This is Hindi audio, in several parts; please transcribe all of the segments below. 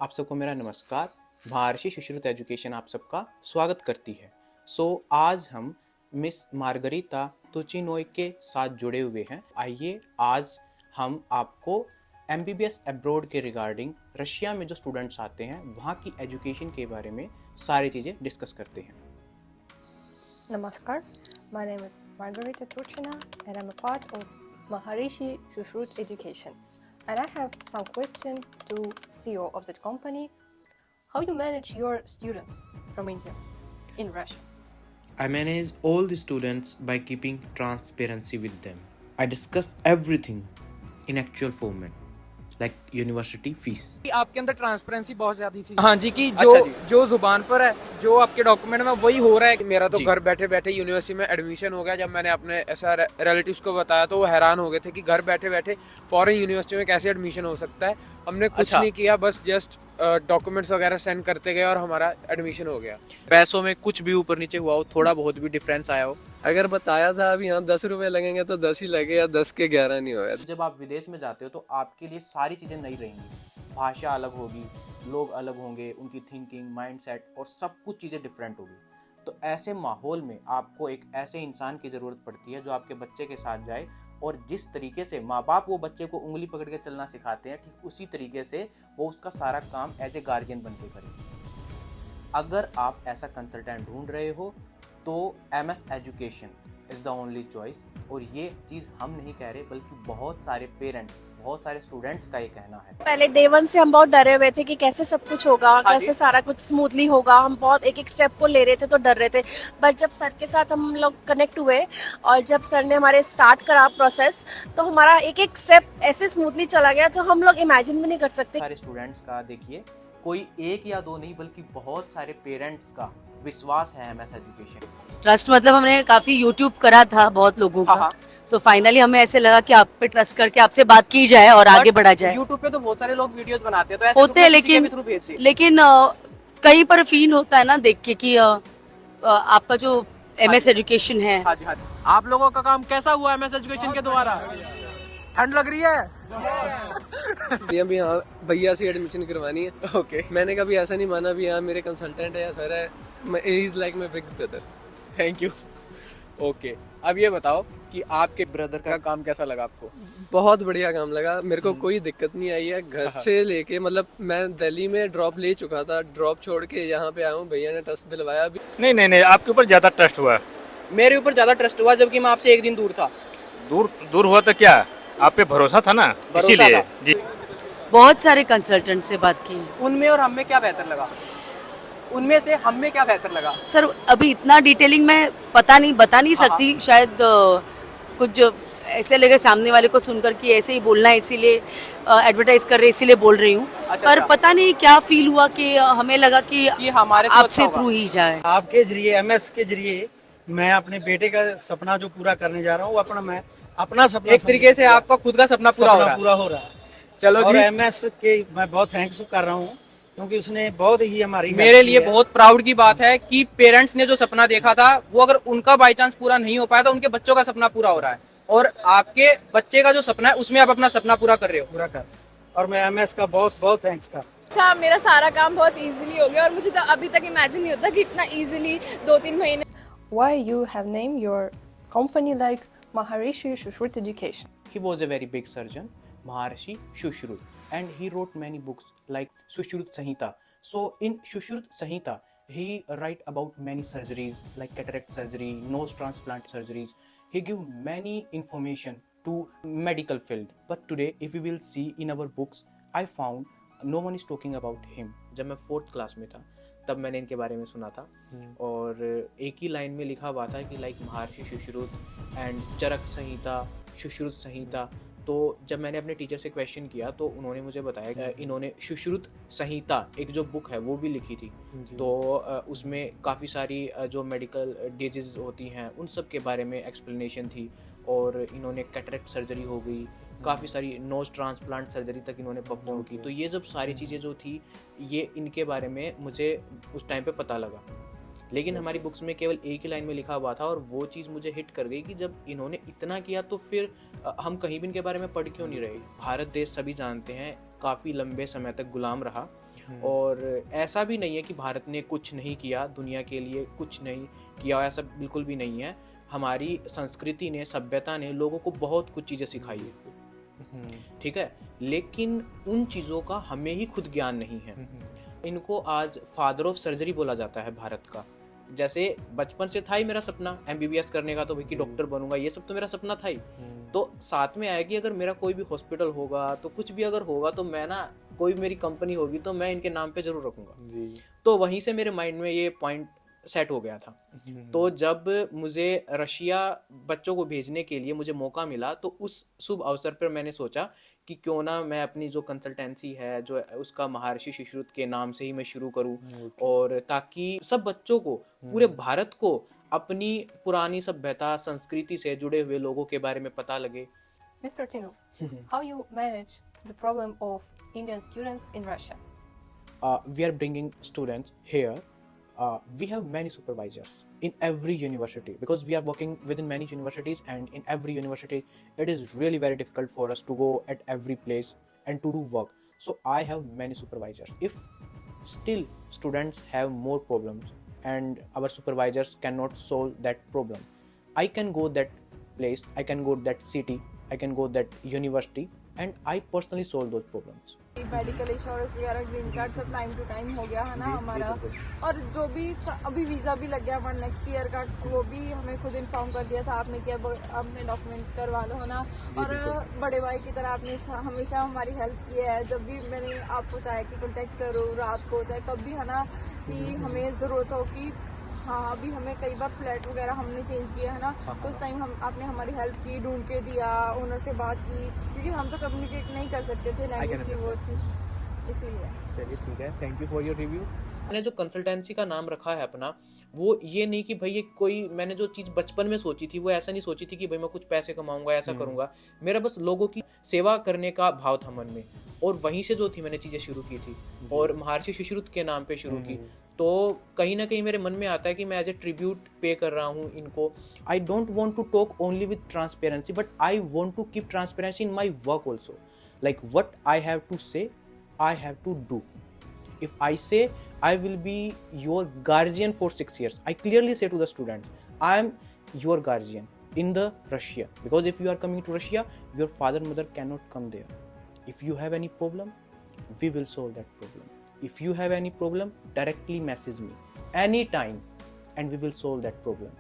आप सबको मेरा नमस्कार। महर्षि सुश्रुत एजुकेशन आप सबका स्वागत करती है। आज हम मिस मार्गरीता तुचिनोय के साथ जुड़े हुए हैं। आइए आज हम आपको MBBS अब्रॉड के रिगार्डिंग रशिया में जो स्टूडेंट्स आते हैं वहाँ की एजुकेशन के बारे में सारी चीज़ें डिस्कस करते हैं। Namaskar, my name is Margarita Turchina and I'm a part of Maharishi Shushruth Education. And I have some question to CEO of that company. How you manage your students from India in Russia? I manage all the students by keeping transparency with them. I discuss everything in actual format, like university fees. आपके अंदर ट्रांसपेरेंसी बहुत ज्यादा थी। हाँ जी, कि जो जुबान पर है, जो आपके डॉक्यूमेंट में वही हो रहा है। मेरा तो घर बैठे बैठे यूनिवर्सिटी में एडमिशन हो गया। जब मैंने अपने ऐसा रिलेटिव्स को बताया तो वो हैरान हो गए थे कि घर बैठे बैठे फॉरेन यूनिवर्सिटी में कैसे एडमिशन हो सकता है। हमने कुछ नहीं किया, बस जस्ट डॉक्यूमेंट्स वगैरह सेंड करते गए और हमारा एडमिशन हो गया। पैसों में कुछ भी ऊपर नीचे हुआ हो, थोड़ा बहुत भी डिफरेंस आया हो, अगर बताया था अभी यहाँ 10 रुपए लगेंगे तो 10 ही लगे या 10 के 11 नहीं होगा। जब आप विदेश में जाते हो तो आपके लिए सारी चीज़ें नई रहेंगी। भाषा अलग होगी, लोग अलग होंगे, उनकी थिंकिंग, माइंडसेट और सब कुछ चीज़ें डिफरेंट होगी। तो ऐसे माहौल में आपको एक ऐसे इंसान की ज़रूरत पड़ती है जो आपके बच्चे के साथ जाए और जिस तरीके से माँ बाप वो बच्चे को उंगली पकड़ के चलना सिखाते हैं, ठीक उसी तरीके से वो उसका सारा काम एज ए गार्जियन बन के करे। अगर आप ऐसा कंसल्टेंट ढूंढ रहे हो तो MS education is the only choice. और ये चीज़ हम नहीं कह रहे बल्कि बहुत सारे पेरेंट्स, बहुत सारे स्टूडेंट्स का ये कहना है। पहले डे 1 से हम बहुत डरे हुए थे कि कैसे सब कुछ होगा, कैसे सारा कुछ स्मूथली होगा। हम बहुत एक एक स्टेप को ले रहे थे तो डर रहे थे। बट जब सर के साथ हम लोग कनेक्ट हुए और जब सर ने हमारे स्टार्ट करा प्रोसेस तो हमारा एक एक स्टेप ऐसे स्मूथली चला गया तो हम लोग इमेजिन भी नहीं कर सकते। सारे स्टूडेंट्स का देखिए, कोई एक या दो नहीं बल्कि बहुत सारे पेरेंट्स का विश्वास है MS एजुकेशन। ट्रस्ट मतलब हमने काफी यूट्यूब करा था बहुत लोगों का, तो फाइनली हमें ऐसे लगा कि आप पे ट्रस्ट करके आपसे बात की जाए और आगे बढ़ा जाए। यूट्यूब पे तो बहुत सारे लोग वीडियोस बनाते हैं, तो ऐसे होते हैं लेकिन कहीं पर फील होता है ना देख के कि आपका जो MS एजुकेशन है। हाँ जी, हाँ जी। आप लोगों का काम कैसा हुआ MS एजुकेशन के द्वारा? ठंड लग रही है? अभी यहाँ भैया से एडमिशन करवानी है। ओके, मैंने कभी ऐसा नहीं माना भी यहाँ मेरे कंसल्टेंट है या सर है, he is like my big brother. Thank you. Okay, अब ये बताओ कि आपके ब्रदर का काम कैसा लगा आपको? बहुत बढ़िया काम लगा मेरे को, कोई दिक्कत नहीं आई है। घर से लेके मतलब मैं दिल्ली में ड्रॉप ले चुका था, ड्रॉप छोड़ के यहाँ पे आया हूँ। भैया ने ट्रस्ट दिलवाया। अभी नहीं, आपके ऊपर ज्यादा ट्रस्ट हुआ। मेरे ऊपर ज्यादा ट्रस्ट हुआ जबकि मैं आपसे एक दिन दूर था। दूर हुआ तो क्या, आप पे भरोसा था ना, इसीलिए जी। बहुत सारे कंसल्टेंट से बात की, उनमें और हम में क्या बेहतर लगा? उनमें से हम में क्या बेहतर लगा? सर अभी इतना डिटेलिंग में बता नहीं सकती। शायद कुछ जो ऐसे लगे सामने वाले को सुनकर कि ऐसे ही बोलना है, इसीलिए एडवर्टाइज कर रहे इसीलिए बोल रही हूँ। पर पता नहीं क्या फील हुआ कि हमें लगा कि हमारे आपसे थ्रू ही जाए। आपके जरिए MS के जरिए मैं अपने बेटे का सपना जो पूरा करने जा रहा हूँ, अपना सपना एक तरीके से आपका खुद का सपना पूरा हो रहा है। चलो और जी, MS के मैं बहुत थैंक्स कर रहा हूँ क्योंकि उसने बहुत ही हमारी मेरे लिए बहुत प्राउड की बात है कि पेरेंट्स ने जो सपना देखा था वो अगर उनका बाय चांस पूरा नहीं हो पाया तो उनके बच्चों का सपना पूरा हो रहा है। और आपके बच्चे का जो सपना है उसमें आप अपना सपना पूरा कर रहे हो। और मैं MS का बहुत बहुत थैंक्स कर। अच्छा, मेरा सारा काम बहुत इजीली हो गया और मुझे तो अभी तक इमेजिन नहीं होता कि इतना इजीली 2-3 महीने। Why you have named your company like Maharishi Shushruth Education? He was a very big surgeon, Maharishi Sushruth, and he wrote many books like Sushruth Samhita. So in Sushruth Samhita, he write about many surgeries like cataract surgery, nose transplant surgeries. He give many information to medical field. But today, if we will see in our books, I found no one is talking about him. जब मैं 4th क्लास में था तब मैंने इनके बारे में सुना था और एक ही लाइन में लिखा हुआ था कि लाइक महर्षि सुश्रुत एंड चरक संहिता, सुश्रुत संहिता। तो जब मैंने अपने टीचर से क्वेश्चन किया तो उन्होंने मुझे बताया कि इन्होंने सुश्रुत संहिता एक जो बुक है वो भी लिखी थी। तो उसमें काफ़ी सारी जो मेडिकल डिजीज़ होती हैं उन सब के बारे में एक्सप्लेनेशन थी। और इन्होंने कैटरेक्ट सर्जरी हो गई, काफ़ी सारी नोज ट्रांसप्लांट सर्जरी तक इन्होंने परफॉर्म की। तो ये जब सारी चीज़ें जो थी ये इनके बारे में मुझे उस टाइम पे पता लगा। लेकिन हमारी बुक्स में केवल एक ही लाइन में लिखा हुआ था और वो चीज़ मुझे हिट कर गई कि जब इन्होंने इतना किया तो फिर हम कहीं भी इनके बारे में पढ़ क्यों नहीं रहे। भारत देश सभी जानते हैं काफ़ी लंबे समय तक गुलाम रहा और ऐसा भी नहीं है कि भारत ने कुछ नहीं किया, दुनिया के लिए कुछ नहीं किया, ऐसा बिल्कुल भी नहीं है। हमारी संस्कृति ने, सभ्यता ने लोगों को बहुत कुछ चीज़ें सिखाई है, ठीक है, लेकिन उन चीज़ों का हमें ही खुद ज्ञान नहीं है। इनको आज फादर ऑफ सर्जरी बोला जाता है भारत का। जैसे बचपन से था ही मेरा सपना MBBS करने का, तो भाई कि डॉक्टर बनूंगा, ये सब तो मेरा सपना था ही। तो साथ में आया कि अगर मेरा कोई भी हॉस्पिटल होगा, तो कुछ भी अगर होगा, तो मैं ना, कोई मेरी कंपनी होगी तो मैं इनके नाम पे जरूर रखूंगा। तो वहीं से मेरे माइंड में ये पॉइंट सेट हो गया था। तो जब मुझे रशिया बच्चों को भेजने के लिए मुझे मौका मिला, तो उस शुभ अवसर पर मैंने सोचा कि क्यों ना मैं अपनी जो कंसल्टेंसी है, जो उसका महर्षि सुश्रुत के नाम से ही मैं शुरू करूं, और ताकि सब बच्चों को, पूरे भारत को अपनी पुरानी सभ्यता, संस्कृति से जुड़े हुए लोगों के बारे में पता लगे। Mr. Tinu, how you manage the problem of Indian students in Russia? We are bringing students here. We have many supervisors in every university, because we are working within many universities, and in every university it is really very difficult for us to go at every place and to do work. So I have many supervisors. If still students have more problems and our supervisors cannot solve that problem, I can go that place, I can go that city, I can go that university, and I personally solve those problems. Medical insurance वगैरह, ग्रीन कार्ड सब टाइम टू टाइम हो गया है ना हमारा। और जो भी अभी वीज़ा भी लग गया हमारा नेक्स्ट ईयर का, वो भी हमें खुद इन्फॉर्म कर दिया था आपने कि अब अपने डॉक्यूमेंट करवा लो, है ना। और बड़े भाई की तरह आपने हमेशा हमारी हेल्प की है। जब भी मैंने आपको चाहे कि कॉन्टेक्ट करो, रात को चाहे कब भी, है ना, कि हमें ज़रूरत हो कि हाँ, अभी हमें कई बार फ्लैट वगैरह हमने चेंज किया है ना, तो उस टाइम आपने हमारी हेल्प की, ढूंढ के दिया, ओनर से बात की, क्योंकि हम तो कम्युनिकेट नहीं कर सकते थे लैंग्वेज की, वो थी, इसलिए। चलिए ठीक है, thank you for your review. मैंने जो कंसल्टेंसी का नाम रखा है अपना, वो ये नहीं कि भाई ये कोई, मैंने जो चीज़ बचपन में सोची थी वो ऐसा नहीं सोची थी कि भाई मैं कुछ पैसे कमाऊंगा, ऐसा करूंगा। मेरा बस लोगों की सेवा करने का भाव था मन में, और वहीं से जो थी मैंने चीज़ें शुरू की थी, और महर्षि सुश्रुत के नाम पे शुरू की। तो कहीं ना कहीं मेरे मन में आता है कि मैं एज ए ट्रिब्यूट पे कर रहा हूँ इनको। I don't want to talk only with transparency, but I want to keep transparency in my work also. Like what I have to say, I have to do. If I say I will be your guardian for 6 years, I clearly say to the students, I am your guardian in the Russia, because if you are coming to Russia, your father mother cannot come there. If you have any problem, we will solve that problem. If you have any problem, directly message me anytime and we will solve that problem.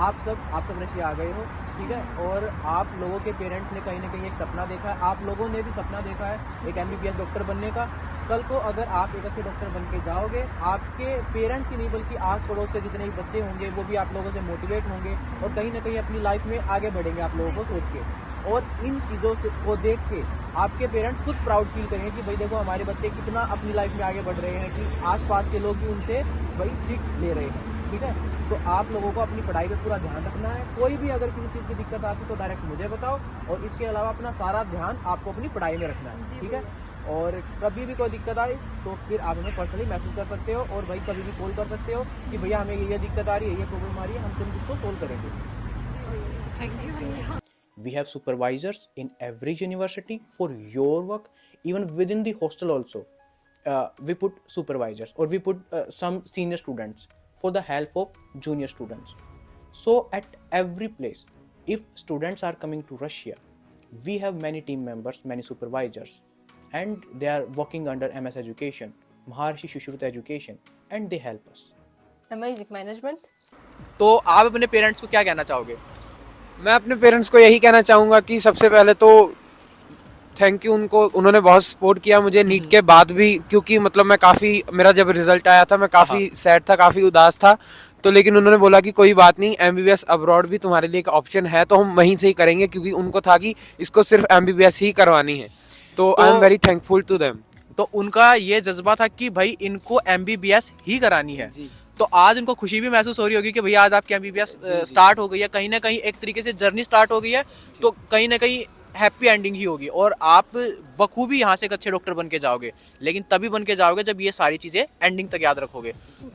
आप सब रशिया आ गए हो, ठीक है, और आप लोगों के पेरेंट्स ने कहीं ना कहीं एक सपना देखा है, आप लोगों ने भी सपना देखा है एक MBBS डॉक्टर बनने का। कल को अगर आप एक अच्छे डॉक्टर बन के जाओगे, आपके पेरेंट्स ही नहीं बल्कि आस पड़ोस के जितने भी बच्चे होंगे वो भी आप लोगों से मोटिवेट होंगे, और कहीं ना कहीं अपनी लाइफ में आगे बढ़ेंगे आप लोगों को सोच के। और इन चीज़ों को देख के आपके पेरेंट्स खुद प्राउड फील करेंगे कि भाई देखो हमारे बच्चे कितना अपनी लाइफ में आगे बढ़ रहे हैं, कि आसपास के लोग भी उनसे भाई सीख ले रहे हैं, ठीक है। तो आप लोगों को अपनी पढ़ाई पे पूरा ध्यान रखना है। कोई भी अगर किसी चीज़ की दिक्कत आती तो डायरेक्ट मुझे बताओ, और इसके अलावा अपना सारा ध्यान आपको अपनी पढ़ाई में रखना है, ठीक है। और कभी भी कोई दिक्कत आई तो फिर आप हमें पर्सनली मैसेज कर सकते हो, और भाई कभी भी कॉल कर सकते हो कि भैया हमें ये दिक्कत आ रही है, ये प्रॉब्लम आ रही है, हम तुम इसको सोल्व करेंगे। Thank you. We have supervisors in every university for your work, even within the hostel also. We put supervisors, or we put some senior students for the help of junior students. So at every place, if students are coming to Russia, we have many team members, many supervisors, and they are working under MS Education, Maharishi Sushruta Education, and they help us. Amazing management. तो आप अपने पेरेंट्स को क्या कहना चाहोगे? मैं अपने पेरेंट्स को यही कहना चाहूँगा कि सबसे पहले तो थैंक यू उनको, उन्होंने बहुत सपोर्ट किया मुझे नीट के बाद भी, क्योंकि मतलब मैं काफ़ी, मेरा जब रिजल्ट आया था मैं काफ़ी सैड था, काफ़ी उदास था, तो लेकिन उन्होंने बोला कि कोई बात नहीं, MBBS अब्रॉड भी तुम्हारे लिए एक ऑप्शन है, तो हम वहीं से ही करेंगे, क्योंकि उनको था कि इसको सिर्फ MBBS ही करवानी है। तो I am very thankful to them. तो उनका ये जज्बा था कि भाई इनको MBBS ही करानी है, तो आज उनको खुशी भी महसूस हो रही होगी कि भैया आज आपकी MBBS स्टार्ट हो गई है, कहीं ना कहीं एक तरीके से जर्नी स्टार्ट हो गई है, तो कहीं ना कहीं हैप्पी एंडिंग ही होगी, और आप बखूबी यहाँ से एक अच्छे डॉक्टर बन के जाओगे, लेकिन तभी बन के जाओगे जब ये सारी चीज़ें एंडिंग तक याद रखोगे।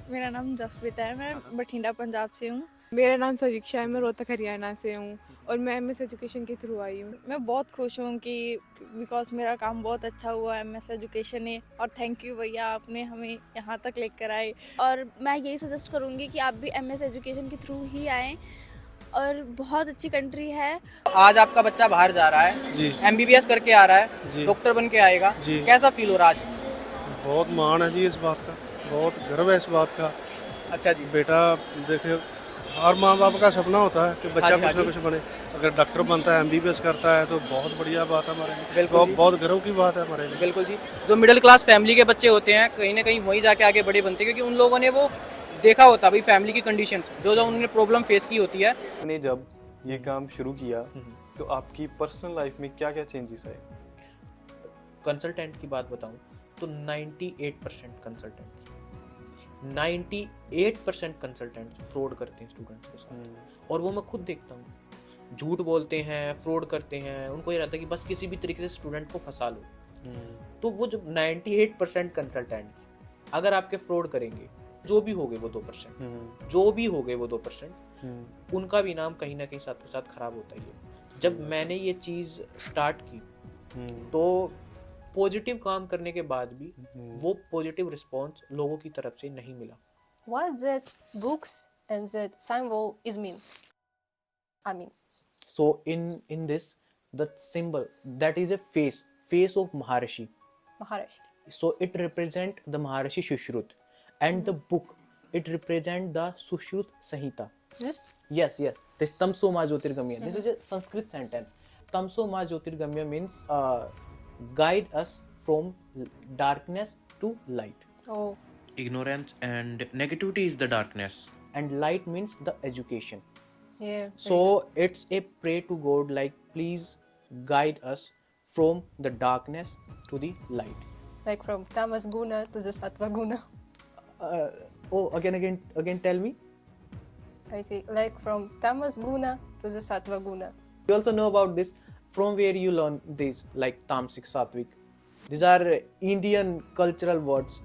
मेरा नाम जसप्रीत है, मैं बठिंडा पंजाब से हूँ। मेरा नाम सवीक्षा है, मैं रोहतक हरियाणा से हूँ और मैं एमएस एजुकेशन के थ्रू आई हूँ। मैं बहुत खुश हूँ कि बिकॉज मेरा काम बहुत अच्छा हुआ एमएस एजुकेशन ने, और थैंक यू भैया, आपने हमें यहाँ तक लेकर आए। और मैं यही सजेस्ट करूँगी कि आप भी एमएस एजुकेशन के थ्रू ही आएँ, और बहुत अच्छी कंट्री है। आज आपका बच्चा बाहर जा रहा है जी एमबीबीएस करके आ रहा है, जी। डॉक्टर बन के आएगा, जी। कैसा फील हो रहा है आज? बहुत मान है जी इस बात का, बहुत गर्व है इस बात का। अच्छा जी। बेटा देखिए, हर माँ बाप का सपना होता है कि बच्चा हाँ जी, कुछ हाँ ना जी। कुछ बने। अगर डॉक्टर बनता है, एमबीबीएस करता है तो बहुत बढ़िया बात है हमारे लिए, बिल्कुल जी। बहुत गर्व की बात है हमारे लिए। बिल्कुल जी। जो मिडिल क्लास फैमिली के बच्चे होते हैं कहीं ना कहीं वहीं जाके आगे बड़े बनते हैं, क्योंकि उन लोगों ने वो देखा होता भाई फैमिली की कंडीशंस, जो जो उन्होंने प्रॉब्लम फेस की होती है। आपने जब ये काम शुरू किया तो आपकी पर्सनल लाइफ में क्या क्या चेंजेस आए? कंसल्टेंट की बात बताऊं तो 98% कंसल्टेंट 98% कंसल्टेंट फ्रॉड करते हैं स्टूडेंट्स के साथ, और वो मैं खुद देखता हूँ। झूठ बोलते हैं, फ्रॉड करते हैं, उनको ये रहता है कि बस किसी भी तरीके से स्टूडेंट को फंसा लो। तो वो जो 98% कंसल्टेंट्स अगर आपके फ्रॉड करेंगे, जो भी हो गए वो 2%, जो भी हो गए वो 2%, उनका भी नाम कहीं ना कहीं साथ के साथ खराब होता ही है। जब मैंने ये चीज़ स्टार्ट की तो पॉजिटिव काम करने के बाद भी वो पॉजिटिव रिस्पॉन्स लोगों की तरफ से नहीं मिला। What that books and that symbol is mean? I mean, So in this, the symbol that is a face of Maharishi. Maharishi. So it represent the Maharishi Sushrut, and the book it represent the Sushrut Samhita. This? Yes. This Tamso Ma Jyotirgamya. This is a Sanskrit sentence. Tamso Ma Jyotirgamya means guide us from darkness to light. Oh, Ignorance and negativity is the darkness. And light means the education. yeah. So it's a pray to God like please guide us from the darkness to the light. Like from Tamas Guna to the Sattva Guna. Again tell me. I see. Like from Tamas Guna to the Sattva Guna. You also know about this. From where you learn these like Tamasic, Sattvic. These are Indian cultural words.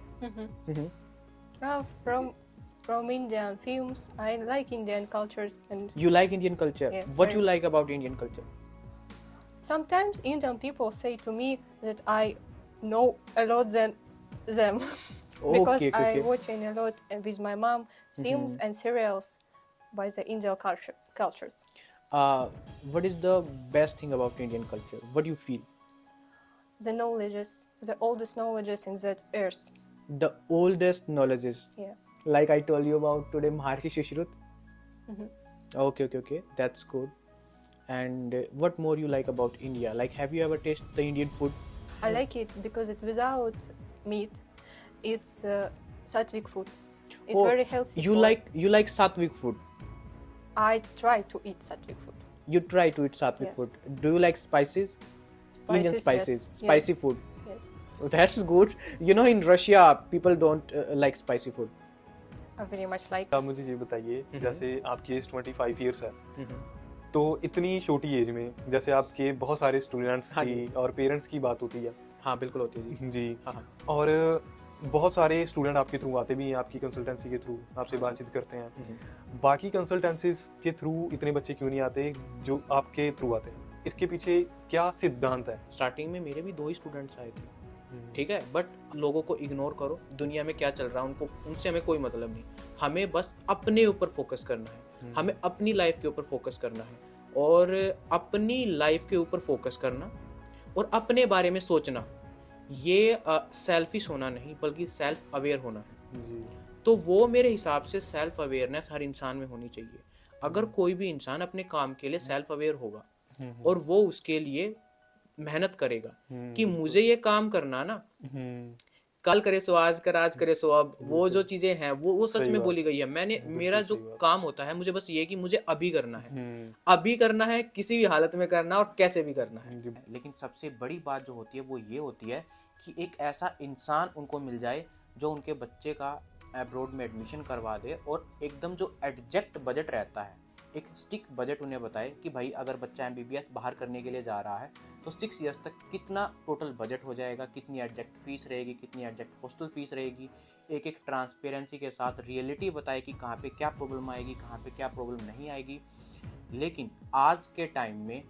From Indian films. I like Indian cultures, and You like Indian culture. Yeah, What very. you like about Indian culture? sometimes Indian people say to me that I know a lot than them because Okay. I watching a lot with my mom films and serials by the Indian cultures. What is the best thing about Indian culture? What do you feel? The knowledges, the oldest knowledges in that earth. The oldest knowledges. Yeah. Like I told you about today, Maharishi Sushrut. Okay. That's good. And what more you like about India? Like, have you ever tasted the Indian food? I like it because it's without meat. It's sattvic food. It's very healthy. You like sattvic food. I try to eat sattvic food. You try to eat sattvic Yes. food. Do you like spices? Indian spices, yes. spicy Yes. food. Yes. That's good. You know, in Russia, people don't like spicy food. I very much like. आप मुझे ये बताइए, जैसे आपकी एज 25 ईयर्स है, तो इतनी छोटी एज में जैसे आपके बहुत सारे स्टूडेंट्स हाँ की जी। और पेरेंट्स की बात होती है हाँ, बिल्कुल होती है जी। जी, हाँ। और बहुत सारे स्टूडेंट आपके थ्रू आते भी हैं, आपकी कंसल्टेंसी के थ्रू आपसे बातचीत करते हैं। बाकी कंसल्टेंसीज के थ्रू इतने बच्चे क्यों नहीं आते जो आपके थ्रू आते हैं? इसके पीछे क्या सिद्धांत है? स्टार्टिंग में मेरे भी 2 ही स्टूडेंट्स आए थे, ठीक है, बट लोगों को इग्नोर करो। दुनिया में क्या चल रहा है उनको, उनसे हमें कोई मतलब नहीं। हमें बस अपने ऊपर फोकस करना है, हमें अपनी लाइफ के ऊपर फोकस करना है, और अपनी लाइफ के ऊपर फोकस करना और अपने बारे में सोचना, ये सेल्फिश होना नहीं बल्कि सेल्फ अवेयर होना है। जी। तो वो मेरे हिसाब से सेल्फ अवेयरनेस हर इंसान में होनी चाहिए। अगर कोई भी इंसान अपने काम के लिए सेल्फ अवेयर होगा और वो उसके लिए मेहनत करेगा कि मुझे ये काम करना ना, कल करे सो आज कर, आज करे सो अब, वो जो चीजें हैं वो सच में बोली गई है। मैंने मेरा जो काम होता है, मुझे बस ये कि मुझे अभी करना है, अभी करना है, किसी भी हालत में करना और कैसे भी करना है। लेकिन सबसे बड़ी बात जो होती है वो ये होती है कि एक ऐसा इंसान उनको मिल जाए जो उनके बच्चे का अब्रॉड में एडमिशन करवा दे, और एकदम जो एडजस्ट बजट रहता है एक स्टिक बजट उन्हें बताए कि भाई अगर बच्चा MBBS बाहर करने के लिए जा रहा है तो 6 इयर्स तक कितना टोटल बजट हो जाएगा, कितनी एडजस्ट फीस रहेगी, कितनी एडजस्ट हॉस्टल फीस रहेगी। एक ट्रांसपेरेंसी के साथ रियलिटी बताए कि कहाँ पे क्या प्रॉब्लम आएगी, कहाँ पे क्या प्रॉब्लम नहीं आएगी। लेकिन आज के टाइम में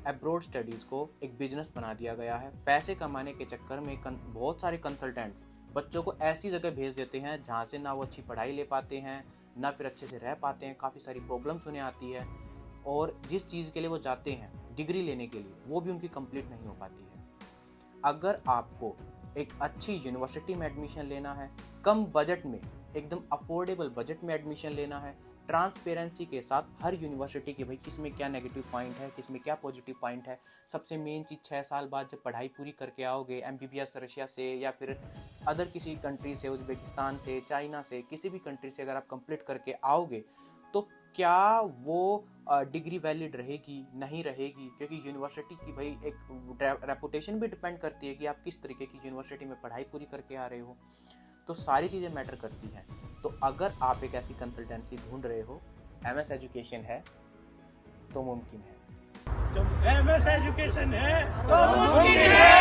अब्रॉड स्टडीज़ को एक बिजनेस बना दिया गया है। पैसे कमाने के चक्कर में बहुत सारे कंसल्टेंट्स बच्चों को ऐसी जगह भेज देते हैं जहाँ से ना वो अच्छी पढ़ाई ले पाते हैं, ना फिर अच्छे से रह पाते हैं, काफ़ी सारी प्रॉब्लम्स उन्हें आती है, और जिस चीज़ के लिए वो जाते हैं डिग्री लेने के लिए वो भी उनकी कंप्लीट नहीं हो पाती है। अगर आपको एक अच्छी यूनिवर्सिटी में एडमिशन लेना है, कम बजट में, एकदम अफोर्डेबल बजट में एडमिशन लेना है, ट्रांसपेरेंसी के साथ हर यूनिवर्सिटी के भाई किस में क्या नेगेटिव पॉइंट है, किस में क्या पॉजिटिव पॉइंट है। सबसे मेन चीज़ 6 साल बाद जब पढ़ाई पूरी करके आओगे MBBS रशिया से या फिर अदर किसी कंट्री से, उज़्बेकिस्तान से, चाइना से, किसी भी कंट्री से अगर आप कंप्लीट करके आओगे तो क्या वो डिग्री वैलिड रहेगी, नहीं रहेगी, क्योंकि यूनिवर्सिटी की भाई एक रेपुटेशन भी डिपेंड करती है कि आप किस तरीके की यूनिवर्सिटी में पढ़ाई पूरी करके आ रहे हो। तो सारी चीज़ें मैटर करती हैं। तो अगर आप एक ऐसी कंसल्टेंसी ढूंढ रहे हो, MS एजुकेशन है तो मुमकिन है। जब MS एजुकेशन है तो मुमकिन है।